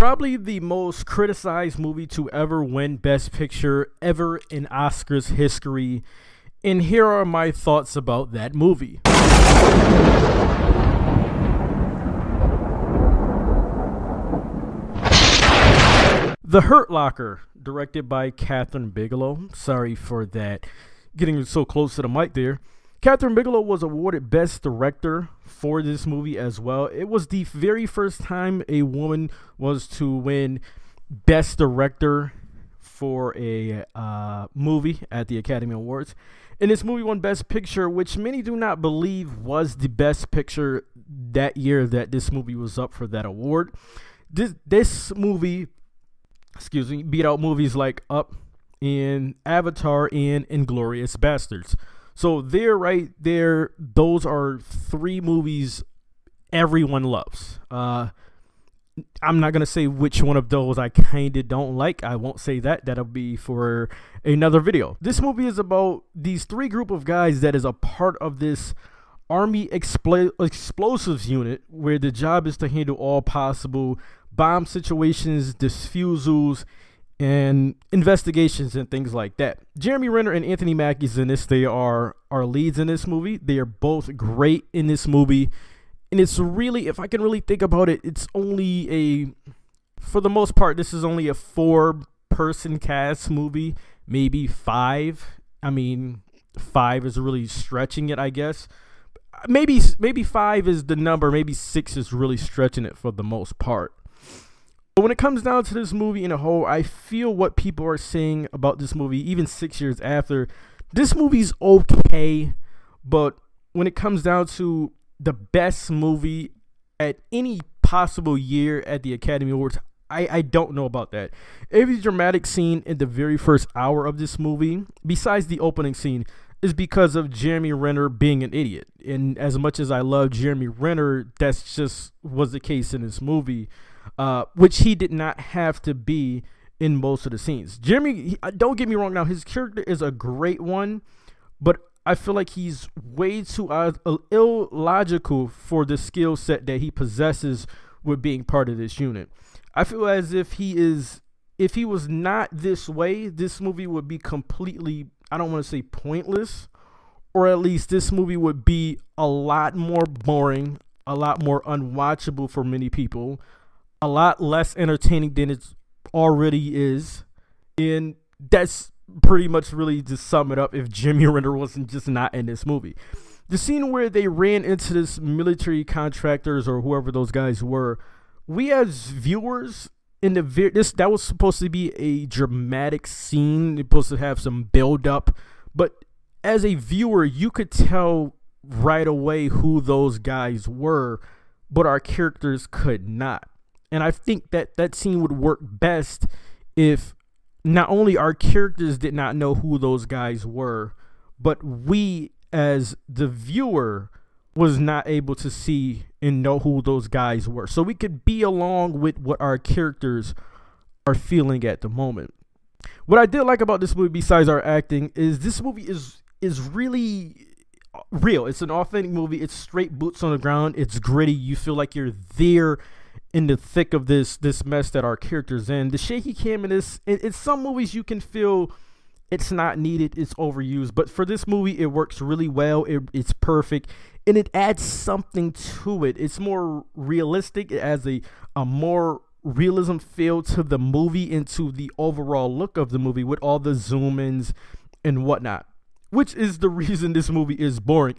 Probably the most criticized movie to ever win Best Picture ever in Oscars history. And here are my thoughts about that movie. The Hurt Locker, directed by Catherine Bigelow. Sorry for that, getting so close to the mic there. Catherine Bigelow was awarded Best Director for this movie as well. It was the very first time a woman was to win Best Director for a movie at the Academy Awards. And this movie won Best Picture, which many do not believe was the Best Picture that year that this movie was up for that award. This movie, beat out movies like Up and Avatar and Inglourious Basterds. So there, right there, those are three movies everyone loves. I'm not going to say which one of those I kind of don't like. I won't say that. That'll be for another video. This movie is about these three group of guys that is a part of this Army explosives unit where the job is to handle all possible bomb situations, disfusals, and investigations and things like that. Jeremy Renner and Anthony Mackie's in this. They are our leads in this movie. They are both great in this movie. And it's really, if I can really think about it, it's only for the most part, this is only a 4-person cast movie, maybe 5. I mean, 5 is really stretching it, I guess. Maybe 5 is the number. Maybe 6 is really stretching it for the most part. But when it comes down to this movie in a whole, I feel what people are saying about this movie, even 6 years after, this movie's okay, but when it comes down to the best movie at any possible year at the Academy Awards, I don't know about that. Every dramatic scene in the very first hour of this movie, besides the opening scene, is because of Jeremy Renner being an idiot. And as much as I love Jeremy Renner, that's just was the case in this movie. Which he did not have to be in most of the scenes. Jeremy, don't get me wrong now, his character is a great one, but I feel like he's way too illogical for the skill set that he possesses with being part of this unit. I feel as if if he was not this way, this movie would be completely, I don't want to say pointless, or at least this movie would be a lot more boring, a lot more unwatchable for many people, a lot less entertaining than it already is. And that's pretty much really to sum it up if Jeremy Renner wasn't just not in this movie. The scene where they ran into this military contractors or whoever those guys were, we as viewers in that was supposed to be a dramatic scene. It's supposed to have some build up, but as a viewer, you could tell right away who those guys were, but our characters could not. And I think that scene would work best if not only our characters did not know who those guys were, but we as the viewer was not able to see and know who those guys were. So we could be along with what our characters are feeling at the moment. What I did like about this movie, besides our acting, is this movie is really real. It's an authentic movie. It's straight boots on the ground. It's gritty. You feel like you're there in the thick of this mess that our characters in. The shaky cam in this, in some movies you can feel it's not needed, it's overused, but for this movie it works really well. It's perfect, and it adds something to it. It's more realistic. It adds a more realism feel to the movie and to the overall look of the movie with all the zoom-ins and whatnot, which is the reason this movie is boring.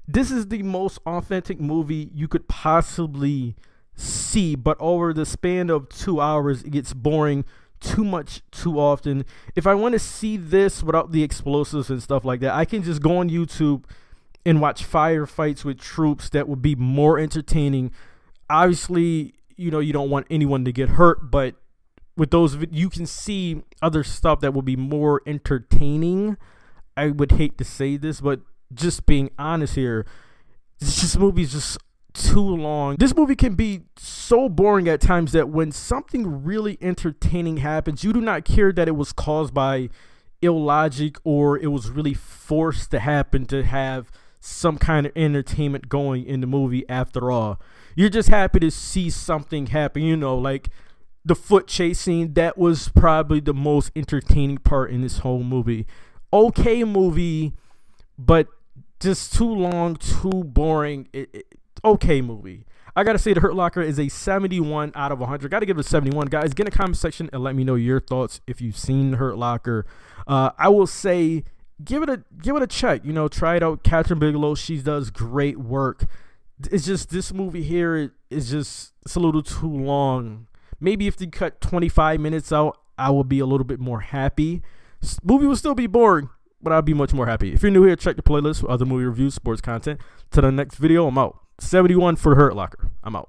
This is the most authentic movie you could possibly see, but over the span of 2 hours, it gets boring too much too often. If I want to see this without the explosives and stuff like that, I can just go on YouTube and watch firefights with troops that would be more entertaining. Obviously, you don't want anyone to get hurt, but with those, you can see other stuff that will be more entertaining. I would hate to say this, but just being honest here, this movie is just too long. This movie can be so boring at times that when something really entertaining happens, you do not care that it was caused by illogic or it was really forced to happen to have some kind of entertainment going in the movie after all. You're just happy to see something happen, like the foot chasing. That was probably the most entertaining part in this whole movie. Okay movie, but just too long, too boring. Okay movie. I gotta say, The Hurt Locker is a 71 out of 100. Gotta give it a 71. Guys, get in the comment section and let me know your thoughts if you've seen The Hurt Locker. I will say, give it a check. Try it out. Catherine Bigelow, she does great work. It's just this movie here it's a little too long. Maybe if they cut 25 minutes out, I will be a little bit more happy. Movie will still be boring, but I'll be much more happy. If you're new here, check the playlist for other movie reviews, sports content. To the next video, I'm out. 71 for The Hurt Locker. I'm out.